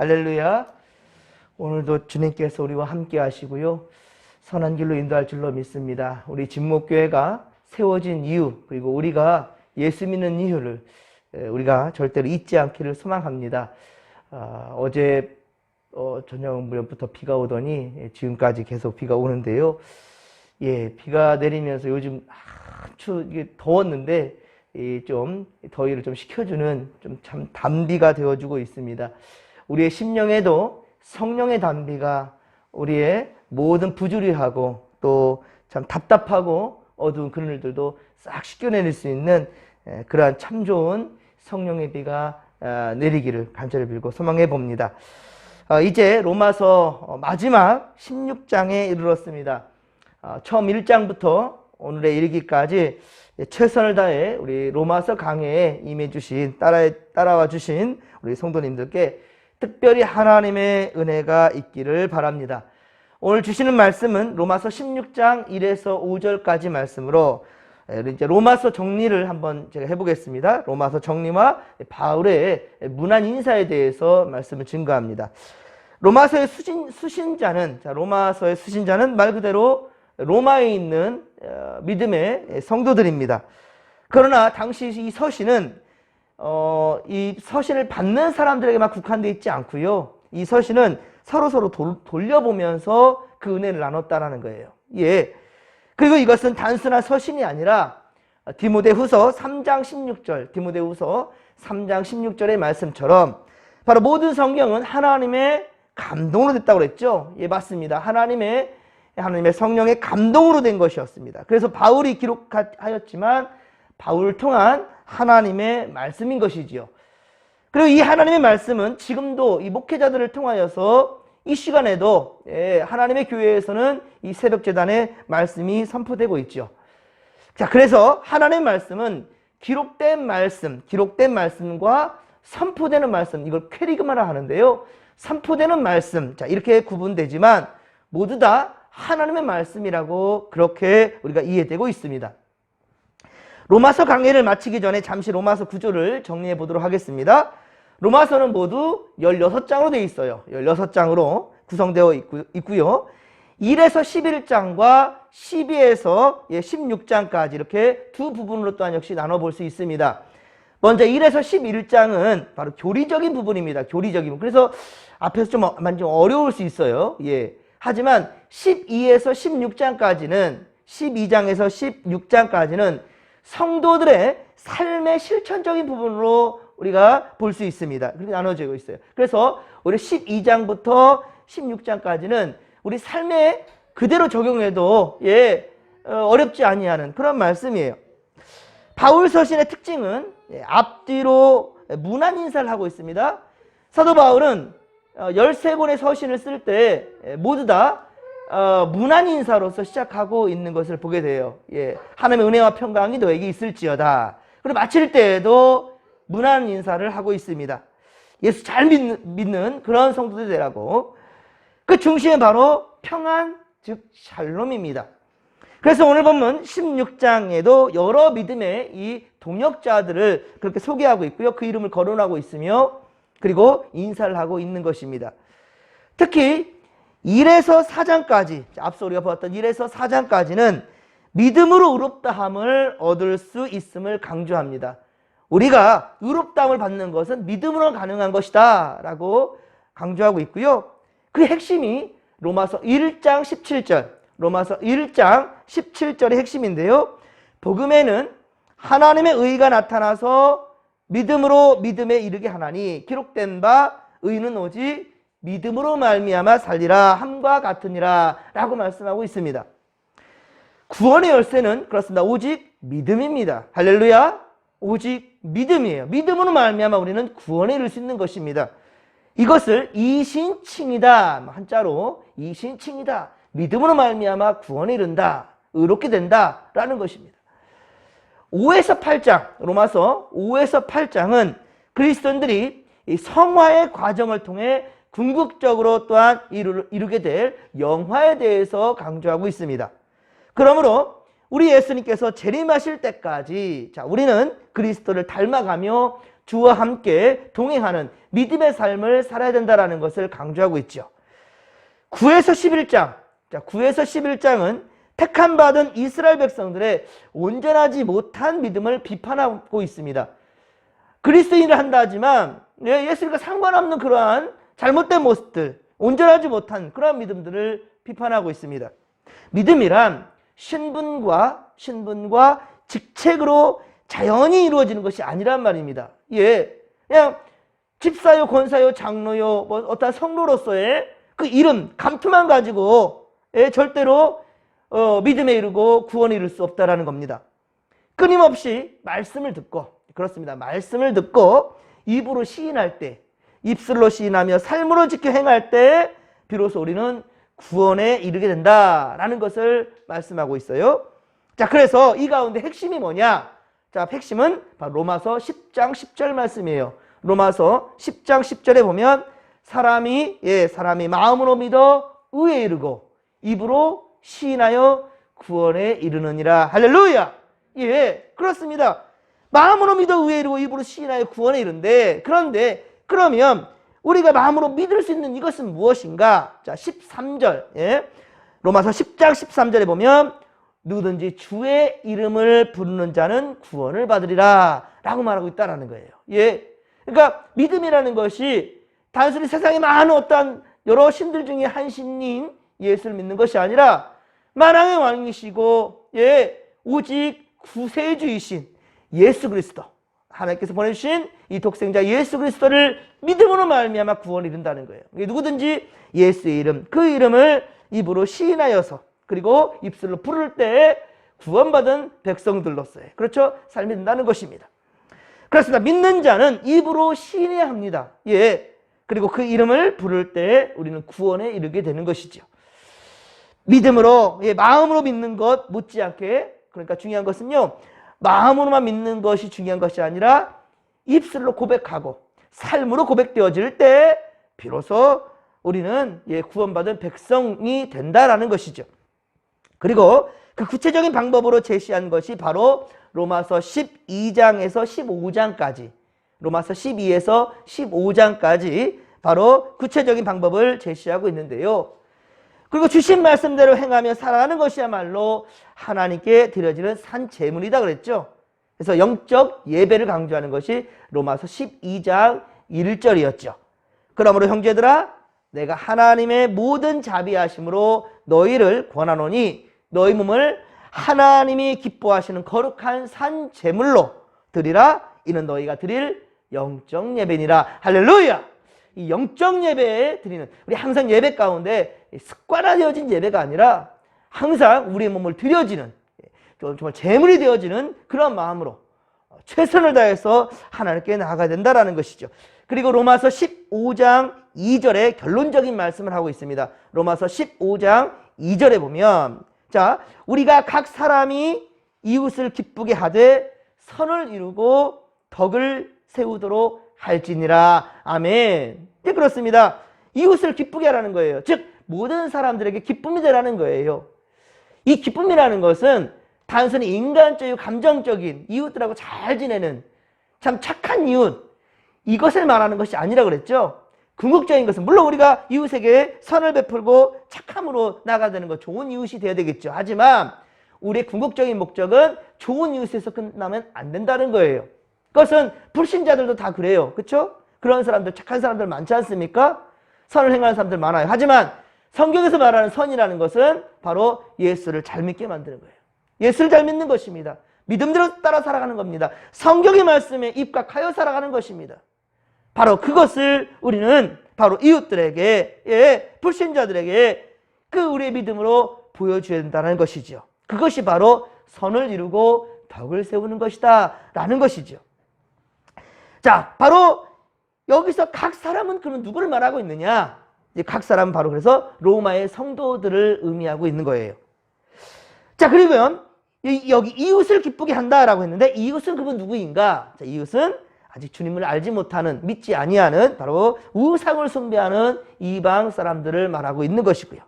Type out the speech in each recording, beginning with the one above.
할렐루야. 오늘도 주님께서 우리와 함께 하시고요. 선한 길로 인도할 줄로 믿습니다. 우리 진목교회가 세워진 이유, 그리고 우리가 예수 믿는 이유를 우리가 절대로 잊지 않기를 소망합니다. 어제 저녁 무렵부터 비가 오더니 지금까지 계속 비가 오는데요. 비가 내리면서 요즘 아주 더웠는데 좀 더위를 좀 식혀주는 참 단비가 되어주고 있습니다. 우리의 심령에도 성령의 단비가 우리의 모든 부주의하고 또 참 답답하고 어두운 그런 일들도 싹 씻겨내릴 수 있는 그러한 참 좋은 성령의 비가 내리기를 간절히 빌고 소망해 봅니다. 이제 로마서 마지막 16장에 이르렀습니다. 처음 1장부터 오늘의 이르기까지 최선을 다해 우리 로마서 강해에 임해주신 따라와 주신 우리 성도님들께 특별히 하나님의 은혜가 있기를 바랍니다. 오늘 주시는 말씀은 로마서 16장 1에서 5절까지 말씀으로 이제 로마서 정리를 한번 제가 해보겠습니다. 로마서 정리와 바울의 문안 인사에 대해서 말씀을 증거합니다. 로마서의 로마서의 수신자는 말 그대로 로마에 있는 믿음의 성도들입니다. 그러나 당시 이 서신은 이 서신을 받는 사람들에게만 국한되어 있지 않고요. 이 서신은 서로 돌려보면서 그 은혜를 나눴다라는 거예요. 그리고 이것은 단순한 서신이 아니라 디모데후서 3장 16절, 디모데후서 3장 16절의 말씀처럼 바로 모든 성경은 하나님의 감동으로 됐다고 그랬죠. 맞습니다. 하나님의 성령의 감동으로 된 것이었습니다. 그래서 바울이 기록하였지만 바울을 통한 하나님의 말씀인 것이지요. 그리고 이 하나님의 말씀은 지금도 이 목회자들을 통하여서 이 시간에도 하나님의 교회에서는 이 새벽재단의 말씀이 선포되고 있죠. 자, 그래서 하나님의 말씀은 기록된 말씀과 선포되는 말씀, 이걸 퀘리그마라 하는데요. 선포되는 말씀, 자, 이렇게 구분되지만 모두 다 하나님의 말씀이라고 그렇게 우리가 이해되고 있습니다. 로마서 강해를 마치기 전에 잠시 로마서 구조를 정리해 보도록 하겠습니다. 로마서는 모두 16장으로 되어 있어요. 16장으로 구성되어 있고요. 1에서 11장과 12에서 16장까지 이렇게 두 부분으로 또한 역시 나눠볼 수 있습니다. 먼저 1에서 11장은 바로 교리적인 부분입니다. 교리적인 부분. 그래서 앞에서 좀 어려울 수 있어요. 하지만 12에서 16장까지는 12장에서 16장까지는 성도들의 삶의 실천적인 부분으로 우리가 볼 수 있습니다. 그렇게 나눠지고 있어요. 그래서 우리 12장부터 16장까지는 우리 삶에 그대로 적용해도 어렵지 아니하는 그런 말씀이에요. 바울 서신의 특징은 앞뒤로 문안 인사를 하고 있습니다. 사도 바울은 13권의 서신을 쓸 때 모두 다 문안 인사로서 시작하고 있는 것을 보게 돼요. 하나님의 은혜와 평강이 너에게 있을지어다. 그리고 마칠 때에도 문안 인사를 하고 있습니다. 예수 잘 믿는 그런 성도들이 되라고. 그 중심은 바로 평안, 즉 샬롬입니다. 그래서 오늘 보면 16장에도 여러 믿음의 이 동역자들을 그렇게 소개하고 있고요. 그 이름을 거론하고 있으며 그리고 인사를 하고 있는 것입니다. 특히 1에서 4장까지, 앞서 우리가 보았던 1에서 4장까지는 믿음으로 의롭다함을 얻을 수 있음을 강조합니다. 우리가 의롭다함을 받는 것은 믿음으로 가능한 것이다 라고 강조하고 있고요. 그 핵심이 로마서 1장 17절, 로마서 1장 17절의 핵심인데요. 복음에는 하나님의 의가 나타나서 믿음으로 믿음에 이르게 하나니 기록된 바 의는 오직 믿음으로 말미암아 살리라 함과 같으니라 라고 말씀하고 있습니다. 구원의 열쇠는 그렇습니다. 오직 믿음입니다. 할렐루야. 오직 믿음이에요. 믿음으로 말미암아 우리는 구원에 이를 수 있는 것입니다. 이것을 이신칭이다. 한자로 이신칭이다. 믿음으로 말미암아 구원에 이른다. 의롭게 된다. 라는 것입니다. 5에서 8장, 로마서 5에서 8장은 그리스도인들이 이 성화의 과정을 통해 궁극적으로 또한 이루게 될 영화에 대해서 강조하고 있습니다. 그러므로 우리 예수님께서 재림하실 때까지 우리는 그리스도를 닮아가며 주와 함께 동행하는 믿음의 삶을 살아야 된다는 것을 강조하고 있죠. 9에서 11장. 자, 9에서 11장은 택함받은 이스라엘 백성들의 온전하지 못한 믿음을 비판하고 있습니다. 그리스도인을 한다 하지만 예수님과 상관없는 그러한 잘못된 모습들, 온전하지 못한 그러한 믿음들을 비판하고 있습니다. 믿음이란 신분과 직책으로 자연히 이루어지는 것이 아니란 말입니다. 예, 그냥 집사요, 권사요, 장로요, 뭐 어떤 성로로서의 그 이름, 감투만 가지고 절대로 믿음에 이르고 구원에 이룰 수 없다라는 겁니다. 끊임없이 말씀을 듣고, 그렇습니다. 말씀을 듣고 입으로 시인할 때, 입술로 시인하며 삶으로 지켜 행할 때 비로소 우리는 구원에 이르게 된다라는 것을 말씀하고 있어요. 자, 그래서 이 가운데 핵심이 뭐냐? 자, 핵심은 바로 로마서 10장 10절 말씀이에요. 로마서 10장 10절에 보면 사람이 마음으로 믿어 의에 이르고 입으로 시인하여 구원에 이르느니라. 할렐루야. 예, 그렇습니다. 마음으로 믿어 의에 이르고 입으로 시인하여 구원에 이른데, 그런데 그러면 우리가 마음으로 믿을 수 있는 이것은 무엇인가? 자, 13절. 예. 로마서 10장 13절에 보면 누구든지 주의 이름을 부르는 자는 구원을 받으리라 라고 말하고 있다는 거예요. 예. 그러니까 믿음이라는 것이 단순히 세상에 많은 어떤 여러 신들 중에 한 신인 예수를 믿는 것이 아니라 만왕의 왕이시고, 예, 오직 구세주이신 예수 그리스도, 하나님께서 보내주신 이 독생자 예수 그리스도를 믿음으로 말미암아 구원을 이룬다는 거예요. 누구든지 예수의 이름, 그 이름을 입으로 시인하여서 그리고 입술로 부를 때 구원받은 백성들로서의, 그렇죠, 삶이 된다는 것입니다. 그렇습니다. 믿는 자는 입으로 시인해야 합니다. 예. 그리고 그 이름을 부를 때 우리는 구원에 이르게 되는 것이죠. 믿음으로, 예, 마음으로 믿는 것 못지않게, 그러니까 중요한 것은요, 마음으로만 믿는 것이 중요한 것이 아니라 입술로 고백하고 삶으로 고백되어질 때 비로소 우리는, 예, 구원받은 백성이 된다라는 것이죠. 그리고 그 구체적인 방법으로 제시한 것이 바로 로마서 12장에서 15장까지, 로마서 12에서 15장까지 바로 구체적인 방법을 제시하고 있는데요. 그리고 주신 말씀대로 행하며 살아가는 것이야말로 하나님께 드려지는 산 제물이다 그랬죠. 그래서 영적 예배를 강조하는 것이 로마서 12장 1절이었죠. 그러므로 형제들아, 내가 하나님의 모든 자비하심으로 너희를 권하노니 너희 몸을 하나님이 기뻐하시는 거룩한 산 제물로 드리라. 이는 너희가 드릴 영적 예배니라. 할렐루야. 이 영적 예배에 드리는, 우리 항상 예배 가운데 습관화되어진 예배가 아니라 항상 우리의 몸을 드려지는, 정말 제물이 되어지는 그런 마음으로 최선을 다해서 하나님께 나아가야 된다는 것이죠. 그리고 로마서 15장 2절에 결론적인 말씀을 하고 있습니다. 로마서 15장 2절에 보면, 자, 우리가 각 사람이 이웃을 기쁘게 하되 선을 이루고 덕을 세우도록 할지니라. 아멘. 네, 그렇습니다. 이웃을 기쁘게 하라는 거예요. 즉 모든 사람들에게 기쁨이 되라는 거예요. 이 기쁨이라는 것은 단순히 인간적이고 감정적인 이웃들하고 잘 지내는 참 착한 이웃, 이것을 말하는 것이 아니라 그랬죠. 궁극적인 것은 물론 우리가 이웃에게 선을 베풀고 착함으로 나가야 되는 것, 좋은 이웃이 되어야 되겠죠. 하지만 우리의 궁극적인 목적은 좋은 이웃에서 끝나면 안 된다는 거예요. 그것은 불신자들도 다 그래요. 그렇죠? 그런 사람들, 착한 사람들 많지 않습니까? 선을 행하는 사람들 많아요. 하지만 성경에서 말하는 선이라는 것은 바로 예수를 잘 믿게 만드는 거예요. 예수를 잘 믿는 것입니다. 믿음대로 따라 살아가는 겁니다. 성경의 말씀에 입각하여 살아가는 것입니다. 바로 그것을 우리는 바로 이웃들에게, 예, 불신자들에게 그 우리의 믿음으로 보여줘야 된다는 것이죠. 그것이 바로 선을 이루고 덕을 세우는 것이다 라는 것이죠. 자, 바로 여기서 각 사람은 그럼 누구를 말하고 있느냐? 이제 각 사람은 바로 그래서 로마의 성도들을 의미하고 있는 거예요. 자, 그러면 여기 이웃을 기쁘게 한다라고 했는데 이웃은 그분 누구인가? 자, 이웃은 아직 주님을 알지 못하는, 믿지 아니하는, 바로 우상을 숭배하는 이방 사람들을 말하고 있는 것이고요.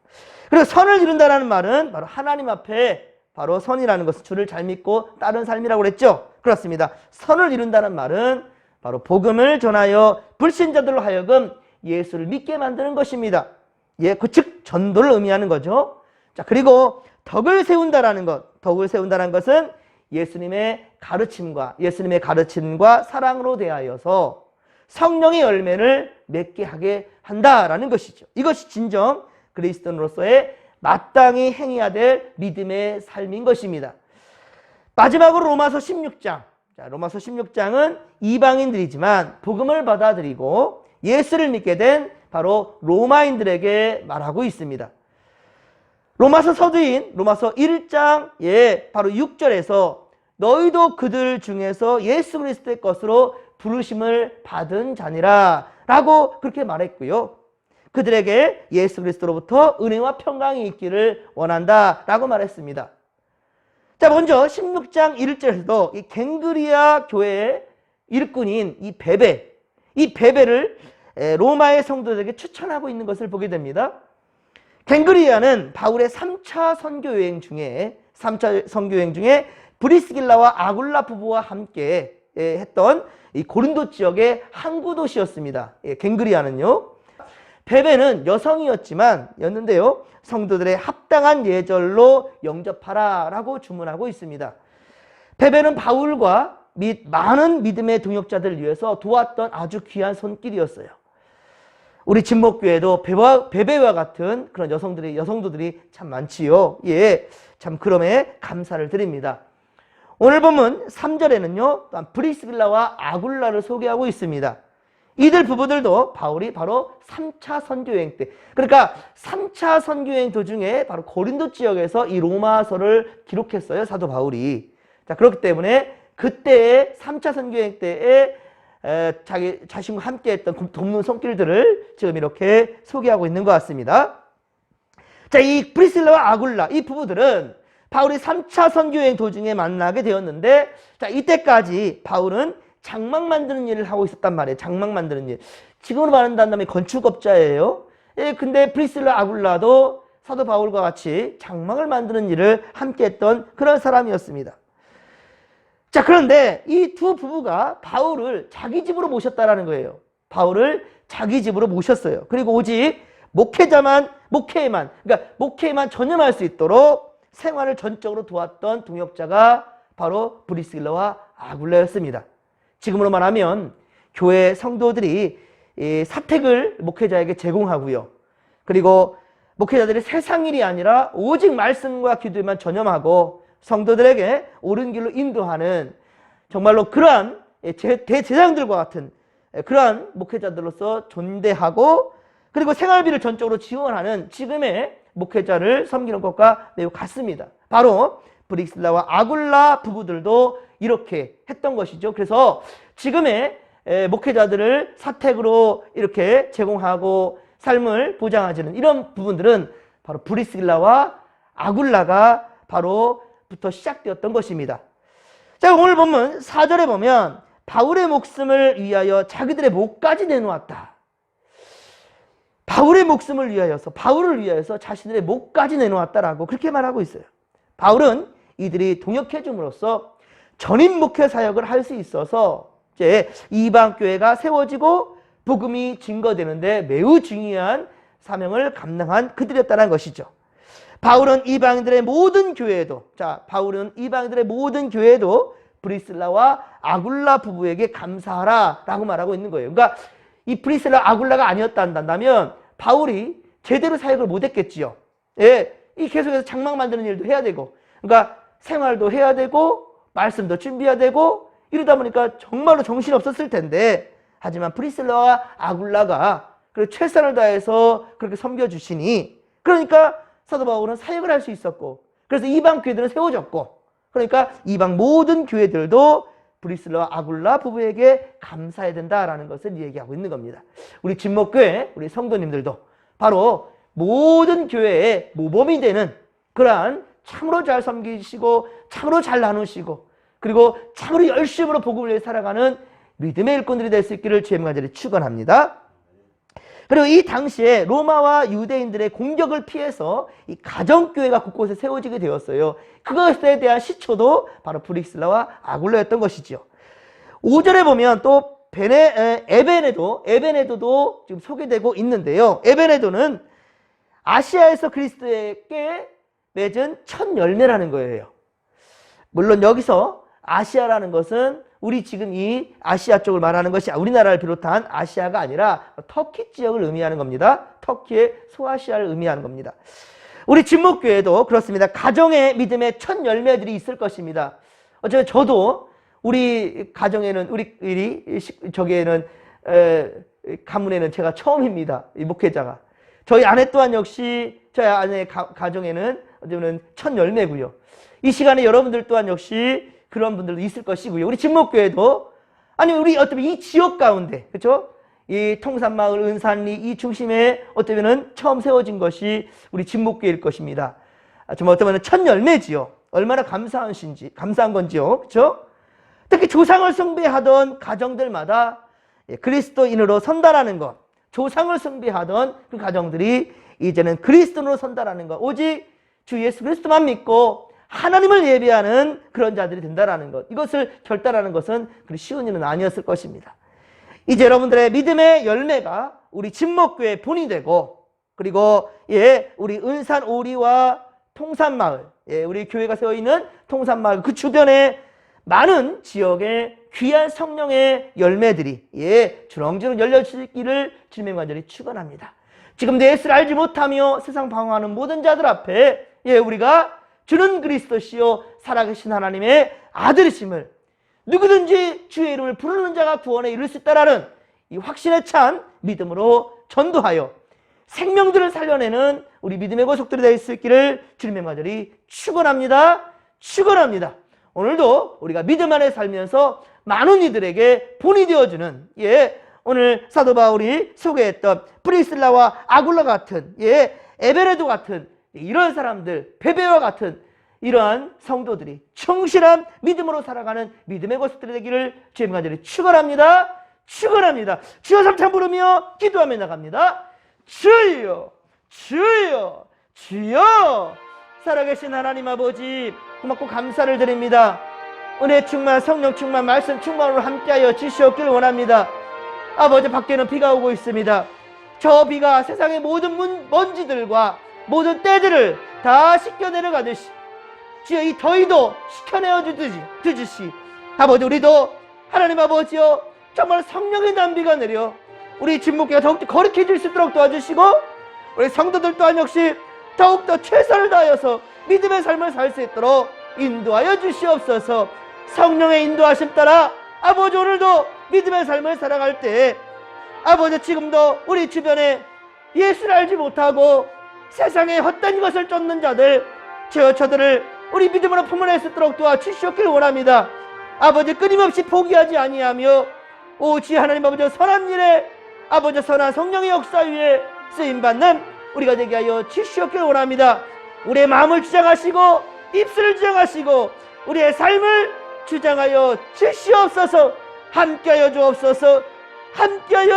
그리고 선을 이룬다라는 말은 바로 하나님 앞에, 바로 선이라는 것은 주를 잘 믿고 따른 삶이라고 그랬죠. 그렇습니다. 선을 이룬다는 말은 바로 복음을 전하여 불신자들로 하여금 예수를 믿게 만드는 것입니다. 예, 즉 전도를 의미하는 거죠. 자, 그리고 덕을 세운다라는 것, 덕을 세운다는 것은 예수님의 가르침과 사랑으로 대하여서 성령의 열매를 맺게 하게 한다라는 것이죠. 이것이 진정 그리스도인으로서의 마땅히 행해야 될 믿음의 삶인 것입니다. 마지막으로 로마서 16장. 자, 로마서 16장은 이방인들이지만 복음을 받아들이고 예수를 믿게 된 바로 로마인들에게 말하고 있습니다. 로마서 서두인 로마서 1장의 바로 6절에서 너희도 그들 중에서 예수 그리스도의 것으로 부르심을 받은 자니라 라고 그렇게 말했고요. 그들에게 예수 그리스도로부터 은혜와 평강이 있기를 원한다 라고 말했습니다. 자, 먼저 16장 1절에서도 이 갱그리아 교회의 일꾼인 이 베베를 로마의 성도들에게 추천하고 있는 것을 보게 됩니다. 갱그리아는 바울의 3차 선교여행 중에 브리스길라와 아굴라 부부와 함께 했던 이 고린도 지역의 항구 도시였습니다. 갱그리아는요. 베베는 여성이었는데요. 성도들의 합당한 예절로 영접하라 라고 주문하고 있습니다. 베베는 바울과 및 많은 믿음의 동역자들을 위해서 도왔던 아주 귀한 손길이었어요. 우리 진목교회도 베베와 같은 그런 여성도들이 참 많지요. 예, 참 그럼에 감사를 드립니다. 오늘 보면 3절에는요, 또한 브리스길라와 아굴라를 소개하고 있습니다. 이들 부부들도 바울이 바로 3차 선교여행 때, 그러니까 3차 선교여행 도중에 바로 고린도 지역에서 이 로마서를 기록했어요, 사도 바울이. 자, 그렇기 때문에 그때의 3차 선교여행 때에 자신과 함께 했던 돕는 손길들을 지금 이렇게 소개하고 있는 것 같습니다. 자, 이 브리스길라와 아굴라, 이 부부들은 바울이 3차 선교여행 도중에 만나게 되었는데, 자, 이때까지 바울은 장막 만드는 일을 하고 있었단 말이에요. 장막 만드는 일. 지금으로 말한다면 건축업자예요. 예, 근데 브리스길라 아굴라도 사도 바울과 같이 장막을 만드는 일을 함께 했던 그런 사람이었습니다. 자, 그런데 이 두 부부가 바울을 자기 집으로 모셨다라는 거예요. 바울을 자기 집으로 모셨어요. 그리고 오직 목회에만 전념할 수 있도록 생활을 전적으로 도왔던 동역자가 바로 브리스길라와 아굴라였습니다. 지금으로 말하면 교회 성도들이 사택을 목회자에게 제공하고요. 그리고 목회자들이 세상 일이 아니라 오직 말씀과 기도에만 전념하고 성도들에게 옳은 길로 인도하는 정말로 그러한 대제사장들과 같은 그러한 목회자들로서 존대하고, 그리고 생활비를 전적으로 지원하는 지금의 목회자를 섬기는 것과 매우 같습니다. 바로 브리스길라와 아굴라 부부들도 이렇게 했던 것이죠. 그래서 지금의 목회자들을 사택으로 이렇게 제공하고 삶을 보장하지는 이런 부분들은 바로 브리스길라와 아굴라가 부터 시작되었던 것입니다. 자, 오늘 보면 4절에 보면 바울의 목숨을 위하여 자기들의 목까지 내놓았다. 바울의 목숨을 위하여서, 바울을 위하여서 자신들의 목까지 내놓았다라고 그렇게 말하고 있어요. 바울은 이들이 동역해 줌으로써 전임 목회 사역을 할 수 있어서 이제 이방 교회가 세워지고 복음이 증거되는데 매우 중요한 사명을 감당한 그들이었다는 것이죠. 바울은 이방인들의 모든 교회에도 브리스길라와 아굴라 부부에게 감사하라 라고 말하고 있는 거예요. 그러니까 이 브리스길라 아굴라가 아니었다면 바울이 제대로 사역을 못했겠지요. 예, 이 계속해서 장막 만드는 일도 해야 되고, 그러니까 생활도 해야 되고 말씀도 준비해야 되고 이러다 보니까 정말로 정신이 없었을 텐데, 하지만 브리스길라와 아굴라가 최선을 다해서 그렇게 섬겨주시니, 그러니까 사도 바울은 사역을 할 수 있었고, 그래서 이방 교회들은 세워졌고, 그러니까 이방 모든 교회들도 브리스길라와 아굴라 부부에게 감사해야 된다라는 것을 얘기하고 있는 겁니다. 우리 진목교회, 우리 성도님들도 바로 모든 교회의 모범이 되는 그러한 참으로 잘 섬기시고 참으로 잘 나누시고 그리고 참으로 열심으로 복음을 위해 살아가는 믿음의 일꾼들이 될 수 있기를 주의 간절히 축원합니다. 그리고 이 당시에 로마와 유대인들의 공격을 피해서 이 가정교회가 곳곳에 세워지게 되었어요. 그것에 대한 시초도 바로 브리스길라와 아굴라였던 것이죠. 5절에 보면 또 에베네도도 지금 소개되고 있는데요. 에베네도는 아시아에서 그리스도에게 맺은 첫 열매라는 거예요. 물론 여기서 아시아라는 것은 우리 지금 이 아시아 쪽을 말하는 것이 우리나라를 비롯한 아시아가 아니라 터키 지역을 의미하는 겁니다. 터키의 소아시아를 의미하는 겁니다. 우리 진목교회도 그렇습니다. 가정의 믿음의 첫 열매들이 있을 것입니다. 어쩌면 저도 우리 가정에는 저기에는 가문에는 제가 처음입니다. 이 목회자가. 저희 아내 또한 역시 저희 아내의 가정에는 어쩌면 첫 열매고요. 이 시간에 여러분들 또한 역시 그런 분들도 있을 것이고요. 우리 진목교회도 우리 어쩌면 이 지역 가운데 그렇죠? 이 통산마을 은산리 이 중심에 어쩌면은 처음 세워진 것이 우리 진목교회일 것입니다. 정말 어쩌면 첫 열매지요. 얼마나 감사한 건지요. 그렇죠? 특히 조상을 숭배하던 가정들마다 그리스도인으로 선다라는 것, 조상을 숭배하던 그 가정들이 이제는 그리스도인으로 선다라는 것, 오직 주 예수 그리스도만 믿고 하나님을 예배하는 그런 자들이 된다라는 것, 이것을 결단하는 것은 그리 쉬운 일은 아니었을 것입니다. 이제 여러분들의 믿음의 열매가 우리 진목교회의 본이 되고, 그리고 우리 은산 오리와 통산마을, 우리 교회가 세워있는 통산마을 그 주변에 많은 지역의 귀한 성령의 열매들이 주렁주렁 열려지기를 주님의 간절히 축원합니다. 지금 내 예수를 알지 못하며 세상 방황하는 모든 자들 앞에 우리가 주는 그리스도시요 살아계신 하나님의 아들이심을, 누구든지 주의 이름을 부르는 자가 구원에 이를 수 있다라는 이 확신에 찬 믿음으로 전도하여 생명들을 살려내는 우리 믿음의 고속들이 될 수 있기를 주님의 간절히 축원합니다. 축원합니다. 오늘도 우리가 믿음 안에 살면서 많은 이들에게 본이 되어주는 오늘 사도 바울이 소개했던 프리실라와 아굴라 같은 에베레도 같은 이런 사람들, 베베와 같은 이러한 성도들이 충실한 믿음으로 살아가는 믿음의 고속들이 되기를 주님 간절히 축원합니다. 축원합니다. 주여 삼창 부르며 기도하며 나갑니다. 주여, 주여, 주여. 살아계신 하나님 아버지 고맙고 감사를 드립니다. 은혜 충만, 성령 충만, 말씀 충만으로 함께하여 주시옵기를 원합니다. 아버지, 밖에는 비가 오고 있습니다. 저 비가 세상의 모든 먼지들과 모든 때들을 다 씻겨 내려가듯이 주여 이 더위도 식혀내어 주듯이 아버지, 우리도 하나님 아버지여 정말 성령의 단비가 내려 우리 진목교회가 더욱더 거룩해질 수 있도록 도와주시고, 우리 성도들 또한 역시 더욱더 최선을 다하여서 믿음의 삶을 살 수 있도록 인도하여 주시옵소서. 성령의 인도하심 따라 아버지, 오늘도 믿음의 삶을 살아갈 때 아버지, 지금도 우리 주변에 예수를 알지 못하고 세상에 헛된 것을 쫓는 자들, 저들을 우리 믿음으로 품어낼 수 있도록 도와주시옵기를 원합니다. 아버지, 끊임없이 포기하지 아니하며 오직 하나님 아버지 선한 일에 아버지 선한 성령의 역사 위에 쓰임받는 우리가 되게 하여 주시옵기를 원합니다. 우리의 마음을 주장하시고 입술을 주장하시고 우리의 삶을 주장하여 주시옵소서. 함께하여 주옵소서. 함께하여